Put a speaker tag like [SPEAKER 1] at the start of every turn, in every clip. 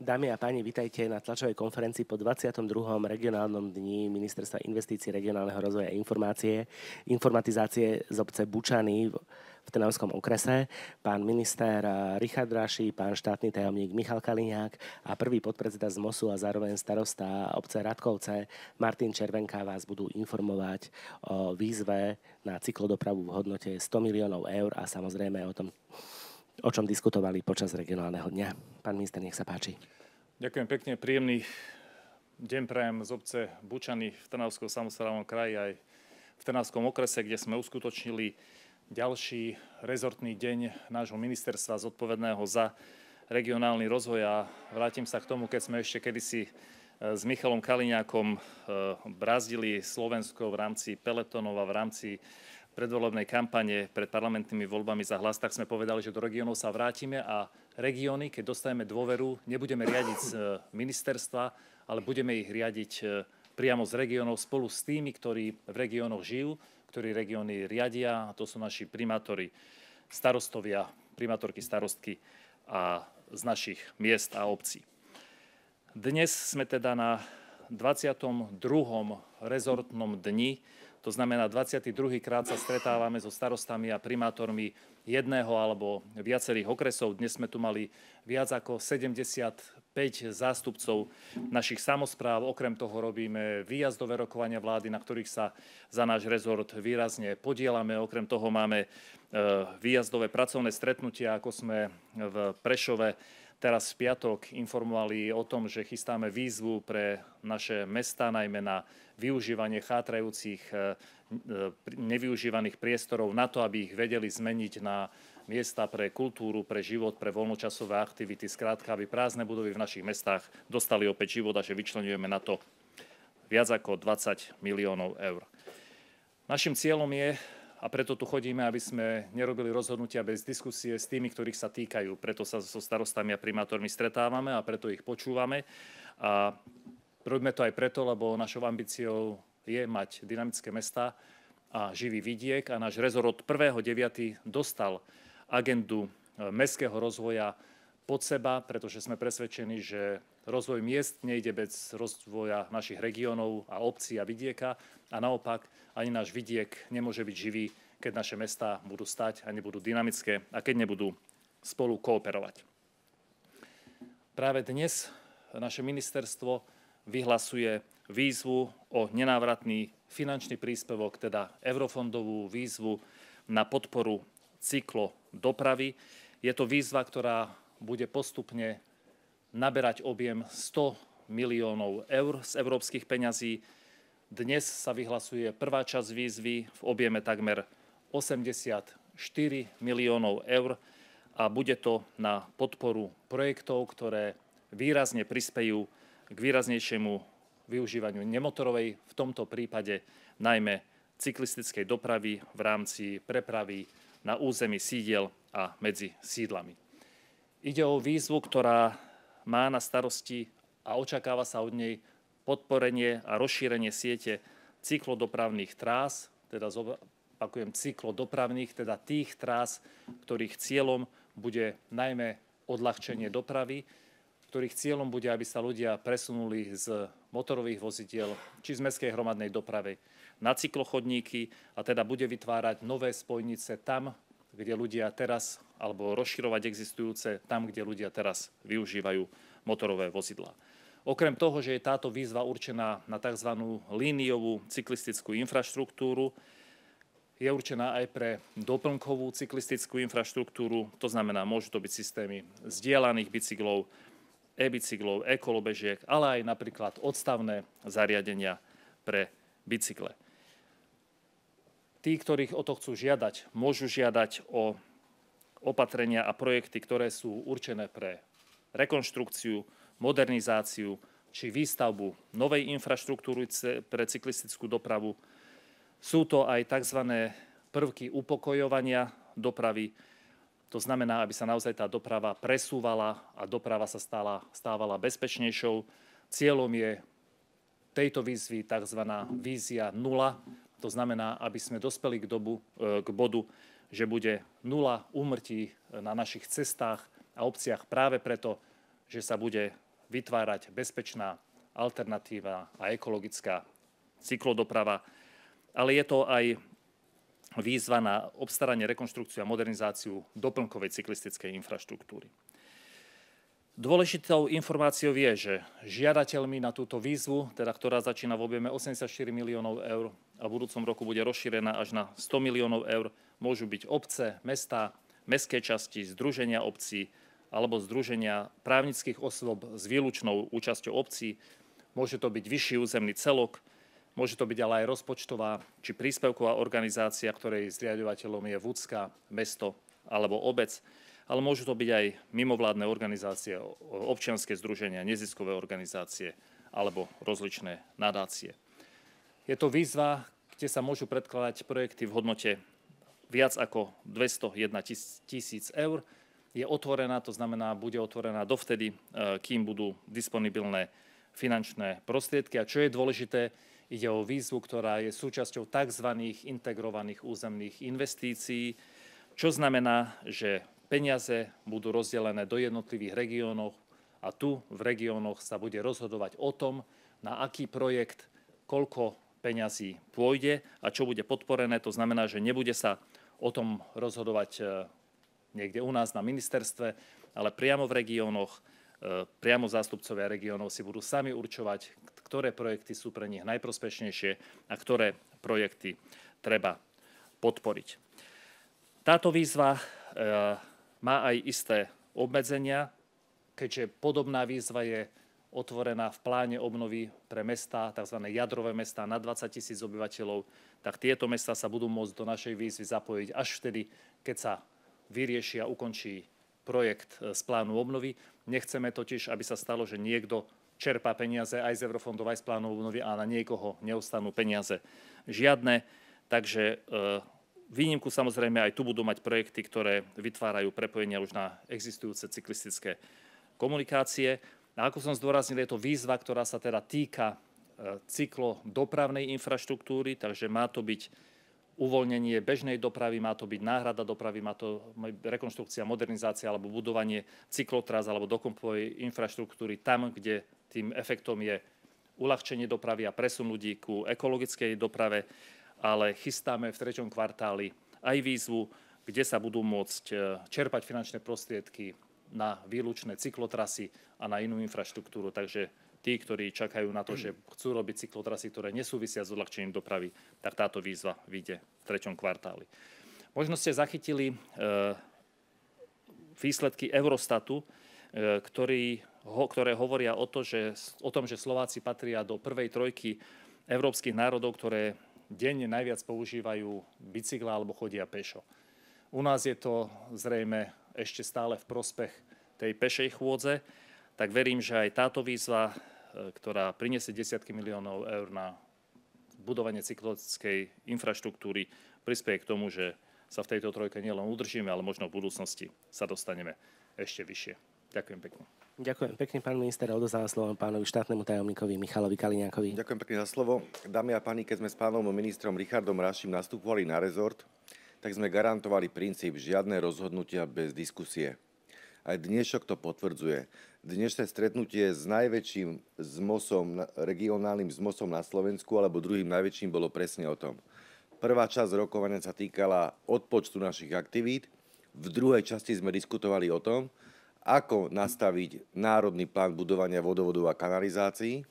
[SPEAKER 1] Dámy a páni, vitajte na tlačovej konferencii po 22. regionálnom dni Ministerstva investícií, regionálneho rozvoja a informatizácie z obce Bučany v Trnavskom okrese. Pán minister Richard Raši, pán štátny tajomník Michal Kaliňák a prvý podpredseda z MOSu a zároveň starosta obce Radkovce Martin Červenka vás budú informovať o výzve na cyklodopravu v hodnote 100 miliónov eur a samozrejme o tom, o čom diskutovali počas regionálneho dňa. Pán minister, nech sa páči.
[SPEAKER 2] Ďakujem pekne, príjemný deň prajem z obce Bučany v Trnavskom samosprávnom kraji aj v Trnavskom okrese, kde sme uskutočnili ďalší rezortný deň nášho ministerstva zodpovedného za regionálny rozvoj a vrátim sa k tomu, keď sme ešte kedysi s Michalom Kaliňákom brázdili Slovensko v rámci peletónov a v rámci predvolebnej kampane pred parlamentnými voľbami za Hlas, tak sme povedali, že do regiónov sa vrátime a regióny, keď dostaneme dôveru, nebudeme riadiť z ministerstva, ale budeme ich riadiť priamo z regiónov spolu s tými, ktorí v regiónoch žijú, ktorí regióny riadia, a to sú naši primátori, starostovia, primátorky, starostky a z našich miest a obcí. Dnes sme teda na 22. rezortnom dni. To znamená, 22. krát sa stretávame so starostami a primátormi jedného alebo viacerých okresov. Dnes sme tu mali viac ako 75 zástupcov našich samospráv. Okrem toho robíme výjazdové rokovania vlády, na ktorých sa za náš rezort výrazne podielame. Okrem toho máme výjazdové pracovné stretnutia, ako sme v Prešove teraz v piatok informovali o tom, že chystáme výzvu pre naše mestá, najmä na využívanie chátrajúcich nevyužívaných priestorov na to, aby ich vedeli zmeniť na miesta pre kultúru, pre život, pre voľnočasové aktivity. Skrátka, aby prázdne budovy v našich mestách dostali opäť život a že vyčleňujeme na to viac ako 20 miliónov eur. Našim cieľom je, a preto tu chodíme, aby sme nerobili rozhodnutia bez diskusie s tými, ktorých sa týkajú. Preto sa so starostami a primátormi stretávame a preto ich počúvame. A robíme to aj preto, lebo našou ambíciou je mať dynamické mestá a živý vidiek. A náš rezort od 1.9. dostal agendu mestského rozvoja pod seba, pretože sme presvedčení, že rozvoj miest nejde bez rozvoja našich regiónov a obcí a vidieka. A naopak, ani náš vidiek nemôže byť živý, keď naše mestá budú stať a nebudú dynamické a keď nebudú spolu kooperovať. Práve dnes naše ministerstvo vyhlasuje výzvu o nenávratný finančný príspevok, teda eurofondovú výzvu na podporu cyklodopravy. Je to výzva, ktorá bude postupne naberať objem 100 miliónov eur z európskych peňazí. Dnes sa vyhlasuje prvá časť výzvy v objeme takmer 84 miliónov eur a bude to na podporu projektov, ktoré výrazne prispejú k výraznejšiemu využívaniu nemotorovej, v tomto prípade najmä cyklistickej dopravy v rámci prepravy na území sídiel a medzi sídlami. Ide o výzvu, ktorá má na starosti a očakáva sa od nej podporenie a rozšírenie siete cyklodopravných trás, teda opakujem cyklodopravných, teda tých trás, ktorých cieľom bude najmä odľahčenie dopravy, ktorých cieľom bude, aby sa ľudia presunuli z motorových vozidiel či z mestskej hromadnej dopravy na cyklochodníky a teda bude vytvárať nové spojnice tam, kde ľudia teraz, alebo rozširovať existujúce tam, kde ľudia teraz využívajú motorové vozidlá. Okrem toho, že je táto výzva určená na tzv. Líniovú cyklistickú infraštruktúru, je určená aj pre doplnkovú cyklistickú infraštruktúru, to znamená, môžu to byť systémy zdieľaných bicyklov, e-bicyklov, ekolobežiek, ale aj napríklad odstavné zariadenia pre bicykle. Tí, ktorých o to chcú žiadať, môžu žiadať o opatrenia a projekty, ktoré sú určené pre rekonštrukciu, modernizáciu či výstavbu novej infraštruktúry pre cyklistickú dopravu. Sú to aj tzv. Prvky upokojovania dopravy. To znamená, aby sa naozaj tá doprava presúvala a doprava sa stávala bezpečnejšou. Cieľom je tejto výzvy tzv. Vízia 0. To znamená, aby sme dospeli k bodu, že bude 0 úmrtí na našich cestách a obciach práve preto, že sa bude vytvárať bezpečná alternatíva a ekologická cyklodoprava, ale je to aj výzva na obstaranie, rekonštrukciu a modernizáciu doplnkovej cyklistickej infraštruktúry. Dôležitou informáciou je, že žiadateľmi na túto výzvu, ktorá začína v objeme 84 miliónov eur a v budúcom roku bude rozšírená až na 100 miliónov eur, môžu byť obce, mestá, mestské časti, združenia obcí alebo združenia právnických osôb s výlučnou účasťou obcí. Môže to byť vyšší územný celok, môže to byť ale aj rozpočtová či príspevková organizácia, ktorej zriaďovateľom je vúcka, mesto alebo obec, ale môžu to byť aj mimovládne organizácie, občianske združenia, neziskové organizácie alebo rozličné nadácie. Je to výzva, kde sa môžu predkladať projekty v hodnote viac ako 201 000 eur. Je otvorená, to znamená, bude otvorená dovtedy, kým budú disponibilné finančné prostriedky. A čo je dôležité, ide o výzvu, ktorá je súčasťou tzv. Integrovaných územných investícií, čo znamená, že peniaze budú rozdelené do jednotlivých regiónov a tu v regiónoch sa bude rozhodovať o tom, na aký projekt koľko peňazí pôjde a čo bude podporené. To znamená, že nebude sa o tom rozhodovať niekde u nás na ministerstve, ale priamo v regiónoch, priamo zástupcovia regiónov si budú sami určovať, ktoré projekty sú pre nich najprospešnejšie a ktoré projekty treba podporiť. Táto výzva má aj isté obmedzenia, keďže podobná výzva je otvorená v pláne obnovy pre mestá, tzv. Jadrové mestá nad 20 000 obyvateľov, tak tieto mestá sa budú môcť do našej výzvy zapojiť až vtedy, keď sa vyrieši a ukončí projekt z plánu obnovy. Nechceme totiž, aby sa stalo, že niekto čerpá peniaze aj z eurofondov, aj z plánu obnovy a na niekoho neostanú peniaze žiadne. Takže výnimku samozrejme aj tu budú mať projekty, ktoré vytvárajú prepojenia už na existujúce cyklistické komunikácie. A ako som zdôraznil, je to výzva, ktorá sa teda týka cyklodopravnej infraštruktúry, takže má to byť uvoľnenie bežnej dopravy, má to byť náhrada dopravy, má to rekonštrukcia, modernizácia alebo budovanie cyklotras alebo dokompovej infraštruktúry tam, kde tým efektom je uľahčenie dopravy a presun ľudí ku ekologickej doprave, ale chystáme v 3. kvartáli aj výzvu, kde sa budú môcť čerpať finančné prostriedky na výlučné cyklotrasy a na inú infraštruktúru. Takže tí, ktorí čakajú na to, že chcú robiť cyklotrasy, ktoré nesúvisia s uľahčením dopravy, tak táto výzva vyjde v 3. kvartáli. Možno ste zachytili výsledky Eurostatu, ktoré hovoria o tom, že Slováci patria do prvej trojky európskych národov, ktoré denne najviac používajú bicykla alebo chodia pešo. U nás je to zrejme ešte stále v prospech tej pešej chôdze, tak verím, že aj táto výzva, ktorá prinesie desiatky miliónov eur na budovanie cyklistickej infraštruktúry, prispieje k tomu, že sa v tejto trojke nielen udržíme, ale možno v budúcnosti sa dostaneme ešte vyššie. Ďakujem pekne.
[SPEAKER 1] Ďakujem pekne, pán minister. Odovzdávam slovo pánovi štátnemu tajomníkovi Michalovi Kaliňákovi.
[SPEAKER 3] Ďakujem pekne za slovo. Dámy a páni, keď sme s pánom ministrom Richardom Raším nastupovali na rezort, tak sme garantovali princíp žiadne rozhodnutia bez diskusie. Aj dnešok to potvrdzuje. Dnešné stretnutie s najväčším ZMOSom, regionálnym ZMOSom na Slovensku, alebo druhým najväčším, bolo presne o tom. Prvá časť rokovania sa týkala odpočtu našich aktivít. V druhej časti sme diskutovali o tom, ako nastaviť národný plán budovania vodovodov a kanalizácií,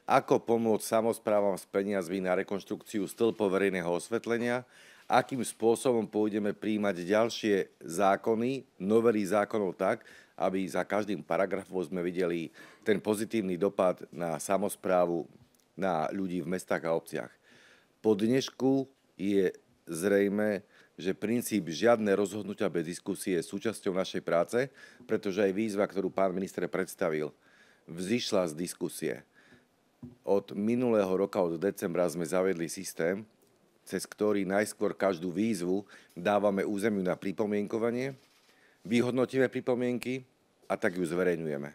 [SPEAKER 3] ako pomôcť samosprávam s peniazmi na rekonštrukciu stĺpov verejného osvetlenia, akým spôsobom pôjdeme prijímať ďalšie zákony, novely zákonov tak, aby za každým paragrafom sme videli ten pozitívny dopad na samosprávu, na ľudí v mestách a obciach. Po dnešku je zrejme, že princíp žiadne rozhodnutia bez diskusie je súčasťou našej práce, pretože aj výzva, ktorú pán minister predstavil, vzišla z diskusie. Od minulého roka, od decembra, sme zavedli systém, cez ktorý najskôr každú výzvu dávame územiu na pripomienkovanie, vyhodnotíme pripomienky a tak ju zverejňujeme.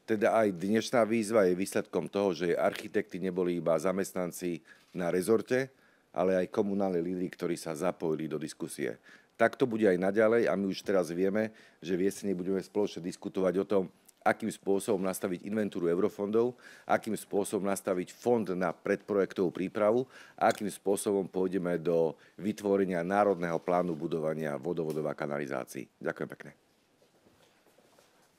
[SPEAKER 3] Teda aj dnešná výzva je výsledkom toho, že architekti neboli iba zamestnanci na rezorte, ale aj komunálni lídri, ktorí sa zapojili do diskusie. Tak to bude aj naďalej a my už teraz vieme, že v jeseni budeme spoločne diskutovať o tom, akým spôsobom nastaviť inventúru eurofondov, akým spôsobom nastaviť fond na predprojektovú prípravu a akým spôsobom pôjdeme do vytvorenia národného plánu budovania vodovodov a kanalizácií. Ďakujem pekne.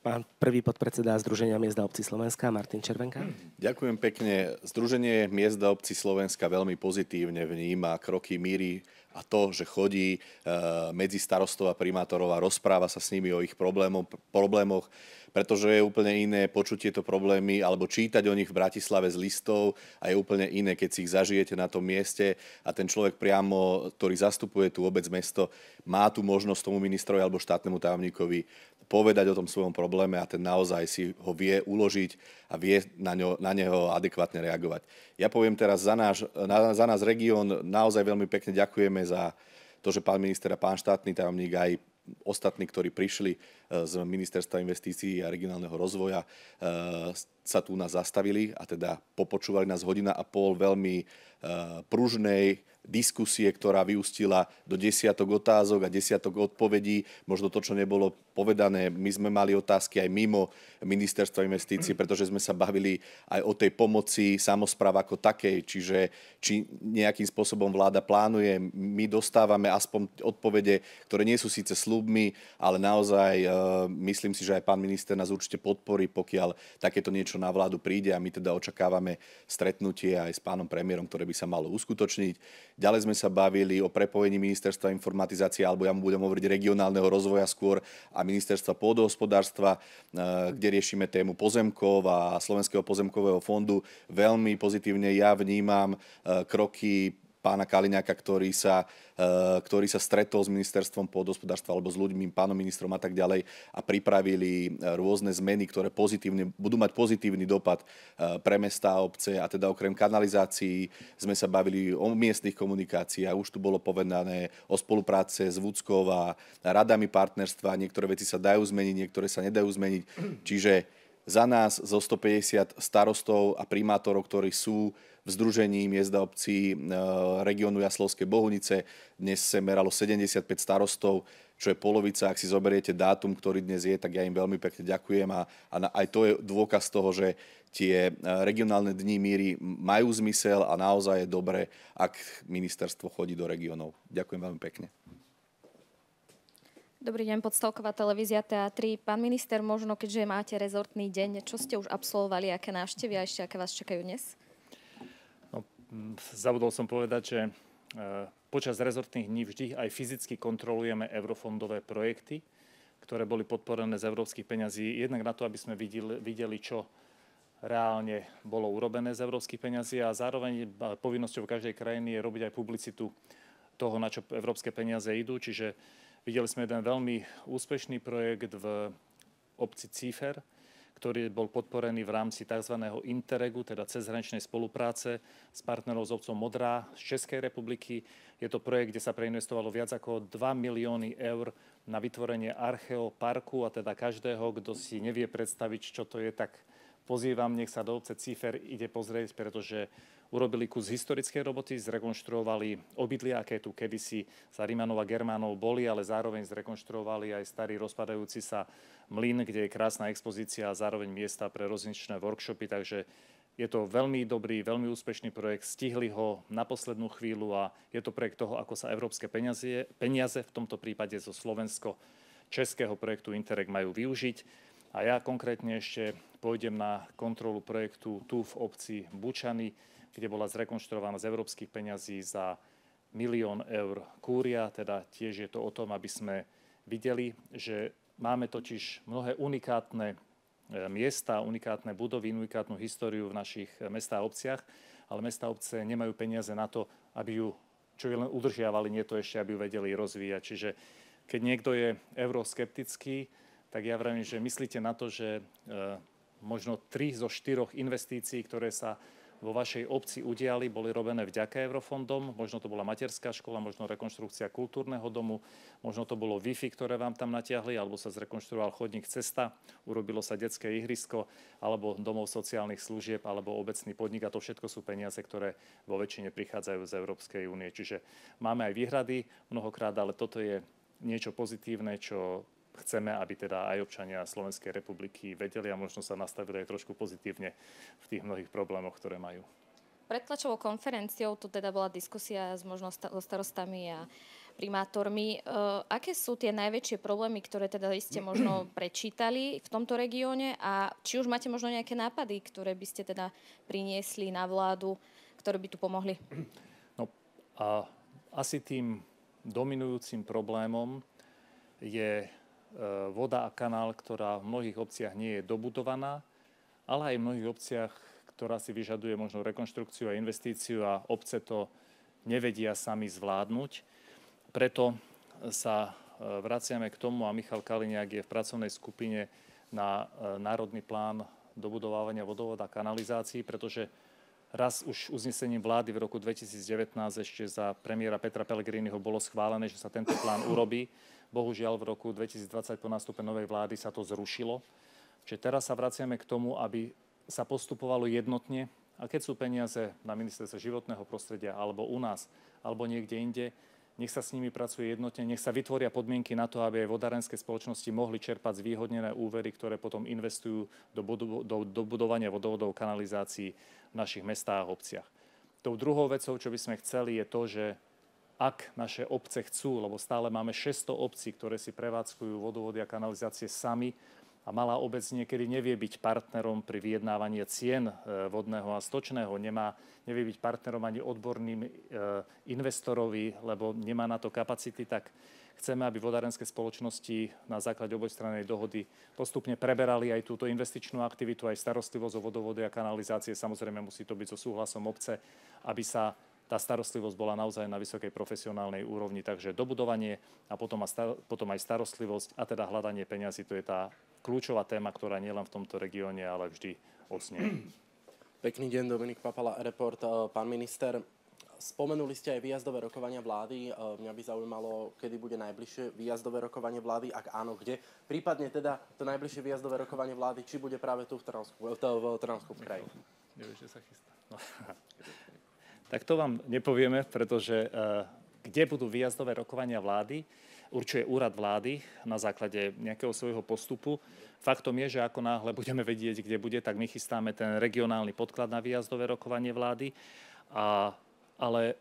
[SPEAKER 1] Pán prvý podpredseda Združenia miest a obcí Slovenska, Martin Červenka.
[SPEAKER 4] Ďakujem pekne. Združenie miest a obcí Slovenska veľmi pozitívne vníma kroky Míry a to, že chodí medzi starostov a primátorov a rozpráva sa s nimi o ich problémoch, pretože je úplne iné počuť tieto problémy alebo čítať o nich v Bratislave z listov a je úplne iné, keď si ich zažijete na tom mieste a ten človek priamo, ktorý zastupuje tú obec, mesto, má tú možnosť tomu ministrovi alebo štátnemu tajomníkovi povedať o tom svojom probléme a ten naozaj si ho vie uložiť a vie na neho adekvátne reagovať. Ja poviem teraz za nás región, naozaj veľmi pekne ďakujeme za to, že pán minister a pán štátny tajomník aj ostatní, ktorí prišli z Ministerstva investícií a regionálneho rozvoja, sa tu nás zastavili a teda popočúvali nás 1,5 hodiny veľmi pružnej diskusie, ktorá vyústila do desiatok otázok a desiatok odpovedí. Možno to, čo nebolo povedané, my sme mali otázky aj mimo Ministerstva investícií, pretože sme sa bavili aj o tej pomoci samospráv ako takej, čiže či nejakým spôsobom vláda plánuje. My dostávame aspoň odpovede, ktoré nie sú síce sľubmi, ale naozaj myslím si, že aj pán minister nás určite podporí, pokiaľ takéto niečo na vládu príde a my teda očakávame stretnutie aj s pánom premiérom, ktoré by sa malo uskutočniť. Ďalej sme sa bavili o prepojení Ministerstva informatizácie, alebo ja mu budem hovoriť regionálneho rozvoja skôr, a Ministerstva pôdohospodárstva, kde riešime tému pozemkov a Slovenského pozemkového fondu. Veľmi pozitívne ja vnímam kroky pána Kaliňáka, ktorý sa stretol s Ministerstvom pôdohospodárstva alebo s ľuďmi, pánom ministrom a tak ďalej a pripravili rôzne zmeny, ktoré budú mať pozitívny dopad pre mestá a obce. A teda okrem kanalizácií sme sa bavili o miestnych komunikáciách. Už tu bolo povedané o spolupráce s Vúckou a radami partnerstva. Niektoré veci sa dajú zmeniť, niektoré sa nedajú zmeniť. Čiže za nás zo 150 starostov a primátorov, ktorí sú v Združení miest a obcí regiónu Jaslovské Bohunice. Dnes sa meralo 75 starostov, čo je polovica. Ak si zoberiete dátum, ktorý dnes je, tak ja im veľmi pekne ďakujem a aj to je dôkaz toho, že tie regionálne dni Míry majú zmysel a naozaj je dobre, ak ministerstvo chodí do regiónov. Ďakujem veľmi pekne.
[SPEAKER 5] Dobrý deň, Podstavková televízia Teatry. Pán minister, možno keďže máte rezortný deň, čo ste už absolvovali, aké návštevy a ešte aké vás čakajú dnes?
[SPEAKER 2] Zabudol som povedať, že počas rezortných dní vždy aj fyzicky kontrolujeme eurofondové projekty, ktoré boli podporené z európskych peňazí. Jednak na to, aby sme videli, čo reálne bolo urobené z európskych peňazí a zároveň povinnosťou každej krajiny je robiť aj publicitu toho, na čo európske peniaze idú. Čiže videli sme jeden veľmi úspešný projekt v obci Cífer, ktorý bol podporený v rámci tzv. Interregu, teda cezhraničnej spolupráce s partnerov z obcov Modrá z Českej republiky. Je to projekt, kde sa preinvestovalo viac ako 2 milióny eur na vytvorenie archeoparku a teda každého, kto si nevie predstaviť, čo to je, tak pozývam, nech sa do obce Cífer ide pozrieť, pretože urobili kus historickej roboty, zrekonštruovali obydlia, aké tu kedysi za Rimanov a Germánov boli, ale zároveň zrekonštruovali aj starý rozpadajúci sa mlyn, kde je krásna expozícia a zároveň miesta pre rozličné workshopy, takže je to veľmi dobrý, veľmi úspešný projekt. Stihli ho na poslednú chvíľu a je to projekt toho, ako sa európske peniaze v tomto prípade zo slovensko-českého projektu Interreg majú využiť. A ja konkrétne ešte pôjdem na kontrolu projektu tu v obci Bučany, kde bola zrekonštruovaná z európskych peňazí za 1 000 000 eur kúria. Teda tiež je to o tom, aby sme videli, že máme totiž mnohé unikátne miesta, unikátne budovy, unikátnu históriu v našich mestách a obciach, ale mestá a obce nemajú peniaze na to, aby ju čo len udržiavali, nie to ešte, aby ju vedeli rozvíjať. Čiže keď niekto je euroskeptický, tak ja vravím, že myslíte na to, že možno 3 zo 4 investícií, ktoré sa vo vašej obci udiali, boli robené vďaka eurofondom. Možno to bola materská škola, možno rekonštrukcia kultúrneho domu, možno to bolo Wi-Fi, ktoré vám tam natiahli, alebo sa zrekonštruoval chodník cesta, urobilo sa detské ihrisko, alebo domov sociálnych služieb, alebo obecný podnik. A to všetko sú peniaze, ktoré vo väčšine prichádzajú z Európskej únie. Čiže máme aj výhrady mnohokrát, ale toto je niečo pozitívne, čo chceme, aby teda aj občania Slovenskej republiky vedeli a možno sa nastavili aj trošku pozitívne v tých mnohých problémoch, ktoré majú.
[SPEAKER 5] Pred tlačovou konferenciou tu teda bola diskusia so starostami a primátormi. Aké sú tie najväčšie problémy, ktoré teda ste možno prečítali v tomto regióne a či už máte možno nejaké nápady, ktoré by ste teda priniesli na vládu, ktoré by tu pomohli?
[SPEAKER 2] No a asi tým dominujúcim problémom je voda a kanál, ktorá v mnohých obciach nie je dobudovaná, ale aj v mnohých obciach, ktorá si vyžaduje možno rekonštrukciu a investíciu a obce to nevedia sami zvládnuť. Preto sa vraciame k tomu a Michal Kaliňák je v pracovnej skupine na národný plán dobudovávania vodovod a kanalizácií, pretože raz už uznesením vlády v roku 2019 ešte za premiéra Petra Pellegriniho bolo schválené, že sa tento plán urobí. Bohužiaľ v roku 2020 po nástupe novej vlády sa to zrušilo. Čiže teraz sa vraciame k tomu, aby sa postupovalo jednotne a keď sú peniaze na ministerstve životného prostredia alebo u nás, alebo niekde inde, nech sa s nimi pracuje jednotne, nech sa vytvoria podmienky na to, aby aj vodárenské spoločnosti mohli čerpať zvýhodnené úvery, ktoré potom investujú do budovania vodovodov kanalizácií v našich mestách a obciach. Tou druhou vecou, čo by sme chceli, je to, že ak naše obce chcú, lebo stále máme 600 obcí, ktoré si prevádzkujú vodovody a kanalizácie sami, a malá obec niekedy nevie byť partnerom pri vyjednávaní cien vodného a stočného, nevie byť partnerom ani odborným investorovi, lebo nemá na to kapacity, tak chceme, aby vodárenské spoločnosti na základe obojstrannej dohody postupne preberali aj túto investičnú aktivitu, aj starostlivosť o vodovody a kanalizácie. Samozrejme musí to byť so súhlasom obce, aby sa tá starostlivosť bola naozaj na vysokej profesionálnej úrovni. Takže dobudovanie a potom aj starostlivosť a teda hľadanie peňazí, to je tá kľúčová téma, ktorá nielen v tomto regióne, ale vždy odznie.
[SPEAKER 6] Pekný deň, Dominik Papala, Report. Pán minister, spomenuli ste aj výjazdové rokovania vlády. Mňa by zaujímalo, kedy bude najbližšie výjazdové rokovanie vlády, ak áno, kde. Prípadne teda to najbližšie výjazdové rokovanie vlády, či bude práve tu v Trnavskom kraji.
[SPEAKER 2] Nevieš, že sa chystá. No. Tak to vám nepovieme, pretože kde budú výjazdové rokovania vlády, určuje úrad vlády na základe nejakého svojho postupu. Faktom je, že ako náhle budeme vedieť, kde bude, tak my chystáme ten regionálny podklad na výjazdové rokovanie vlády. Ale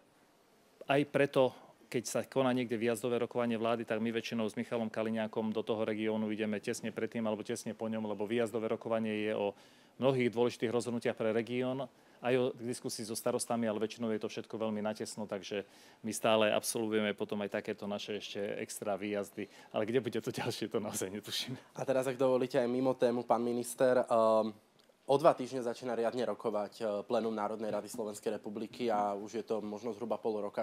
[SPEAKER 2] aj preto, keď sa koná niekde výjazdové rokovanie vlády, tak my väčšinou s Michalom Kaliňákom do toho regiónu ideme tesne predtým alebo tesne po ňom, lebo výjazdové rokovanie je o mnohých dôležitých rozhodnutiach pre región, aj o diskusii so starostami, ale väčšinou je to všetko veľmi natesno, takže my stále absolvujeme potom aj takéto naše ešte extra výjazdy. Ale kde bude to ďalšie, to naozaj netuším.
[SPEAKER 6] A teraz, ak dovolíte, aj mimo tému, pán minister, o 2 týždne začína riadne rokovať plénum Národnej rady Slovenskej republiky a už je to možno zhruba pol roka,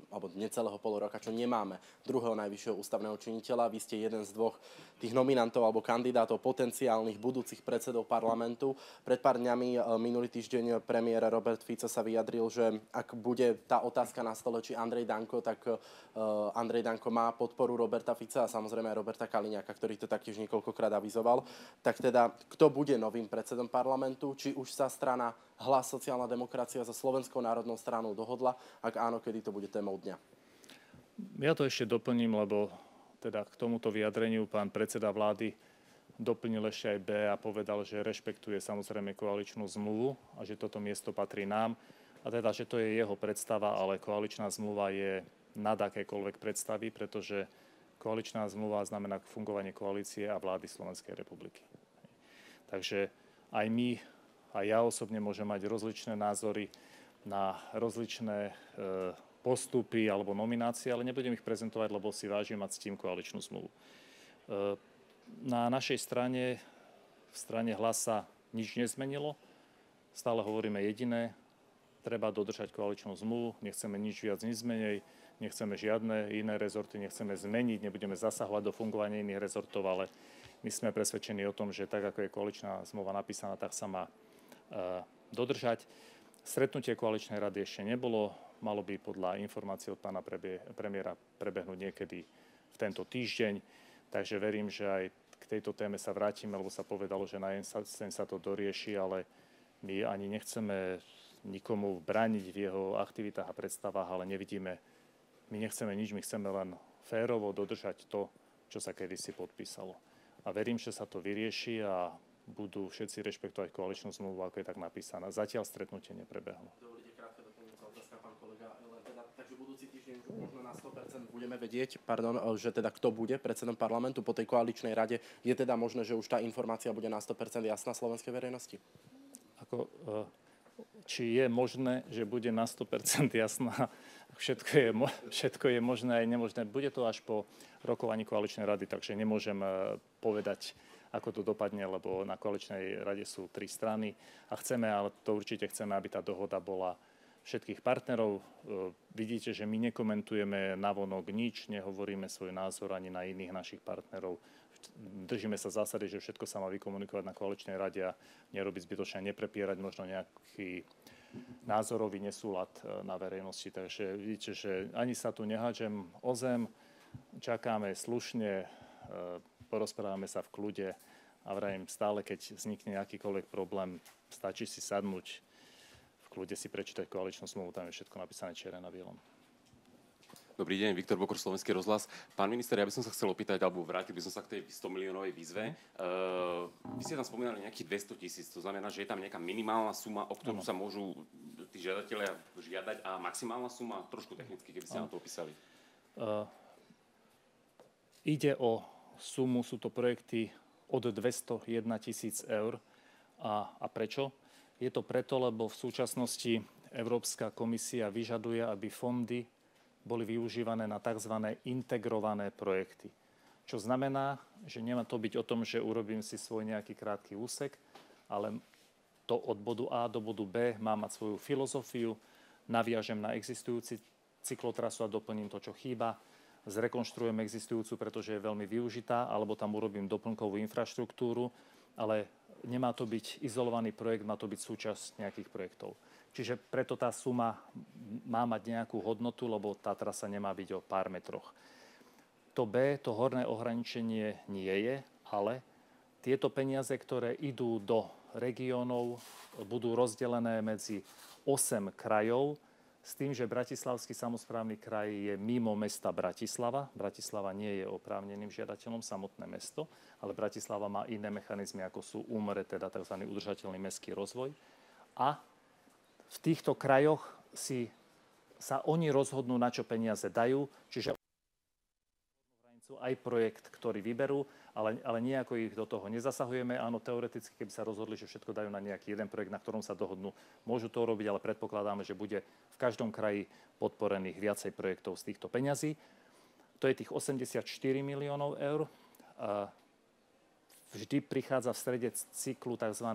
[SPEAKER 6] alebo necelého pol roka, čo nemáme druhého najvyššieho ústavného činiteľa. Vy ste jeden z dvoch tých nominantov alebo kandidátov potenciálnych budúcich predsedov parlamentu. Pred pár dňami minulý týždeň premiér Robert Fico sa vyjadril, že ak bude tá otázka na stole, či Andrej Danko, tak Andrej Danko má podporu Roberta Fica a samozrejme aj Roberta Kaliňáka, ktorý to taktiež niekoľkokrát avizoval. Tak teda, kto bude novým predsedom parlamentu? Či už sa strana Hlas, sociálna demokracia so Slovenskou národnou stranou dohodla? Ak áno, kedy to bude témou dňa?
[SPEAKER 2] Ja to ešte doplním, lebo teda k tomuto vyjadreniu pán predseda vlády doplnil ešte aj B a povedal, že rešpektuje samozrejme koaličnú zmluvu a že toto miesto patrí nám. A teda, že to je jeho predstava, ale koaličná zmluva je nad akékoľvek predstavy, pretože koaličná zmluva znamená fungovanie koalície a vlády Slovenskej republiky. Takže aj my, a ja osobne môžem mať rozličné názory na rozličné postupy alebo nominácie, ale nebudem ich prezentovať, lebo si vážim a ctím koaličnú zmluvu. Na našej strane, v strane Hlas sa nič nezmenilo. Stále hovoríme jediné, treba dodržať koaličnú zmluvu, nechceme nič viac, nič menej, nechceme žiadne iné rezorty, nechceme zmeniť, nebudeme zasahovať do fungovania iných rezortov, ale my sme presvedčení o tom, že tak, ako je koaličná zmluva napísaná, tak sa má dodržať. Stretnutie koaličnej rady ešte nebolo, malo by podľa informácií od pána premiéra prebehnúť niekedy v tento týždeň, takže verím, že aj k tejto téme sa vrátime, lebo sa povedalo, že na jeseň sa to dorieši, ale my ani nechceme nikomu brániť v jeho aktivitách a predstavách, ale my nechceme nič, my chceme len férovo dodržať to, čo sa kedysi podpísalo. A verím, že sa to vyrieši a budú všetci rešpektovať koaličnú zmluvu, ako je tak napísaná. Zatiaľ stretnutie neprebehlo.
[SPEAKER 6] Dovolíte krátka doplňujúca otázka, pán kolega. Takže budúci týždeň možno na 100% budeme vedieť, že teda kto bude predsedom parlamentu po tej koaličnej rade. Je teda možné, že už tá informácia bude na 100% jasná slovenskej verejnosti?
[SPEAKER 2] Či je možné, že bude na 100% jasná, všetko je možné aj nemožné. Bude to až po rokovaní koaličnej rady, takže nemôžem povedať, ako to dopadne, lebo na koaličnej rade sú 3 strany a ale to určite chceme, aby tá dohoda bola všetkých partnerov. Vidíte, že my nekomentujeme navonok nič, nehovoríme svoj názor ani na iných našich partnerov. Držíme sa zásady, že všetko sa má vykomunikovať na koaličnej rade a nerobiť zbytočne, neprepierať možno nejaký názorový nesúlad na verejnosti. Takže vidíte, že ani sa tu nehádžem o zem, čakáme slušne, porozprávame sa v kľude a vrajím stále, keď vznikne akýkoľvek problém, stačí si sadnúť, v kľude si prečítať koaličnú zmluvu, tam je všetko napísané čierne na bielom.
[SPEAKER 7] Dobrý deň, Viktor Bokor, Slovenský rozhlas. Pán minister, ja by som sa chcel opýtať, alebo vrátil by som sa k tej 100 miliónovej výzve. Vy ste tam spomínali nejakých 200 000, to znamená, že je tam nejaká minimálna suma, o ktorú sa môžu tí žiadatelia žiadať a maximálna suma, trošku technicky, keby ste nám to opísali.
[SPEAKER 2] Ide o sumu, sú to projekty od 201 000 eur. A prečo? Je to preto, lebo v súčasnosti Európska komisia vyžaduje, aby fondy boli využívané na tzv. Integrované projekty. Čo znamená, že nemá to byť o tom, že urobím si svoj nejaký krátky úsek, ale to od bodu A do bodu B má mať svoju filozofiu, naviažem na existujúci cyklotrasu a doplním to, čo chýba, zrekonštruujem existujúcu, pretože je veľmi využitá, alebo tam urobím doplnkovú infraštruktúru, ale nemá to byť izolovaný projekt, má to byť súčasť nejakých projektov. Čiže preto tá suma má mať nejakú hodnotu, lebo tá trasa nemá byť o pár metroch. To B, to horné ohraničenie nie je, ale tieto peniaze, ktoré idú do regiónov, budú rozdelené medzi 8 krajov, s tým, že Bratislavský samosprávny kraj je mimo mesta Bratislava. Bratislava nie je oprávneným žiadateľom, samotné mesto, ale Bratislava má iné mechanizmy, ako sú úmre, teda tzv. Udržateľný mestský rozvoj. A v týchto krajoch sa oni rozhodnú, na čo peniaze dajú, čiže aj projekt, ktorý vyberú, ale nejako ich do toho nezasahujeme. Áno, teoreticky, keby sa rozhodli, že všetko dajú na nejaký jeden projekt, na ktorom sa dohodnú, môžu to robiť, ale predpokladáme, že bude v každom kraji podporených viacej projektov z týchto peňazí. To je tých 84 miliónov eur. Vždy prichádza v strede cyklu tzv.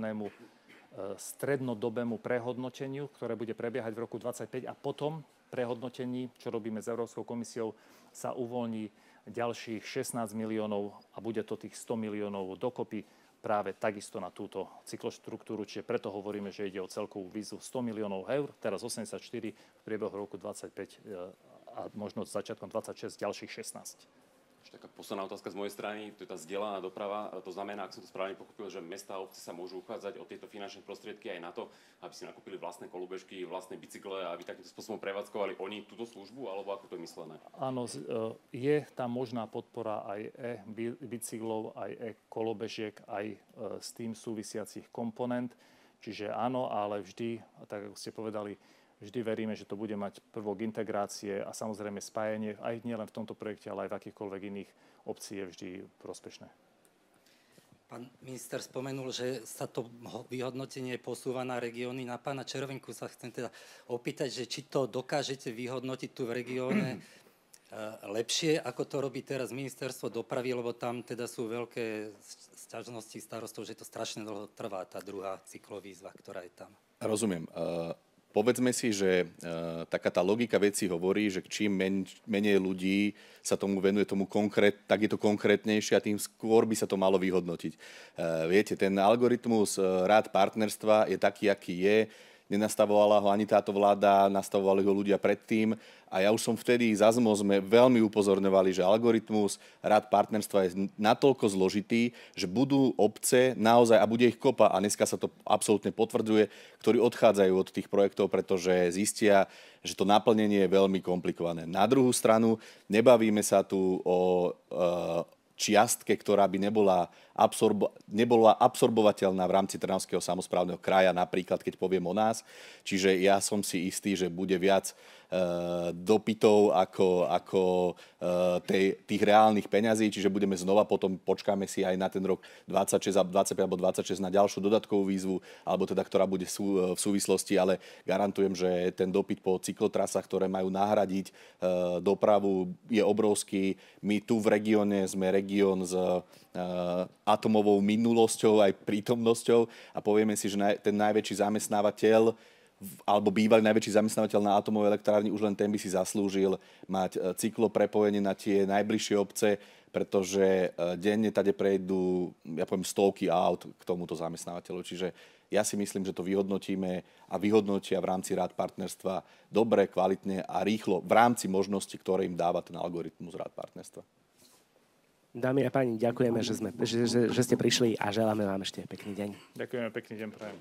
[SPEAKER 2] Strednodobému prehodnoteniu, ktoré bude prebiehať v roku 2025 a potom prehodnotení, čo robíme s Európskou komisiou, sa uvoľní ďalších 16 miliónov a bude to tých 100 miliónov dokopy práve takisto na túto cykloštruktúru, čiže preto hovoríme, že ide o celkovú výzvu 100 miliónov eur, teraz 84, v priebehu roku 25 a možno začiatkom 26 ďalších 16.
[SPEAKER 7] Taká posledná otázka z mojej strany, to je tá zdieľaná doprava. To znamená, ak som to správne pochopil, že mestá a obce sa môžu uchádzať o tieto finančné prostriedky aj na to, aby si nakúpili vlastné kolobežky, vlastné bicykle a aby takýmto spôsobom prevádzkovali oni túto službu, alebo ako to je myslené?
[SPEAKER 2] Áno, je tam možná podpora aj bicyklov, aj kolobežiek, aj s tým súvisiacich komponent. Čiže áno, ale vždy, tak ako ste povedali, vždy veríme, že to bude mať prvok integrácie a samozrejme spájanie aj nielen v tomto projekte, ale aj v akýchkoľvek iných obcí je vždy prospešné.
[SPEAKER 8] Pán minister spomenul, že sa to vyhodnotenie posúva na regióny. Na pána Červenku sa chcem teda opýtať, že či to dokážete vyhodnotiť tu v regióne lepšie, ako to robí teraz ministerstvo dopravy, lebo tam teda sú veľké sťažnosti starostov, že to strašne dlho trvá, tá druhá cyklovýzva, ktorá je tam.
[SPEAKER 4] Rozumiem. Povedzme si, že taká tá logika veci hovorí, že čím menej ľudí sa tomu venuje, tak je to konkrétnejšie a tým skôr by sa to malo vyhodnotiť. Viete, ten algoritmus rád partnerstva je taký, aký je. Nenastavovala ho ani táto vláda, nastavovali ho ľudia predtým. A ja už som vtedy za ZMO sme veľmi upozorňovali, že algoritmus rád partnerstva je natoľko zložitý, že budú obce naozaj, a bude ich kopa, a dneska sa to absolútne potvrdzuje, ktorí odchádzajú od tých projektov, pretože zistia, že to naplnenie je veľmi komplikované. Na druhú stranu, nebavíme sa tu o čiastke, ktorá by nebola absorbovateľná v rámci Trnavského samosprávneho kraja, napríklad keď poviem o nás. Čiže ja som si istý, že bude viac dopytov ako tých reálnych peňazí, čiže budeme znova, potom počkáme si aj na ten rok 26 alebo 26 na ďalšiu dodatkovú výzvu, alebo teda, ktorá bude v súvislosti, ale garantujem, že ten dopyt po cyklotrasách, ktoré majú nahradiť dopravu, je obrovský. My tu v regióne sme región s atomovou minulosťou aj prítomnosťou a povieme si, že ten najväčší zamestnávateľ alebo bývalý najväčší zamestnávateľ na atomovej elektrárni, už len ten by si zaslúžil mať cykloprepojenie na tie najbližšie obce, pretože denne tady prejdú, ja poviem, stovky aut k tomuto zamestnávateľu. Čiže ja si myslím, že to vyhodnotíme a vyhodnotia v rámci rád partnerstva dobre, kvalitne a rýchlo v rámci možnosti, ktoré im dáva ten algoritmus rád partnerstva.
[SPEAKER 1] Dámy a páni, ďakujeme, že ste prišli a želáme vám ešte pekný deň.
[SPEAKER 2] Ďakujeme, pekný deň prajem.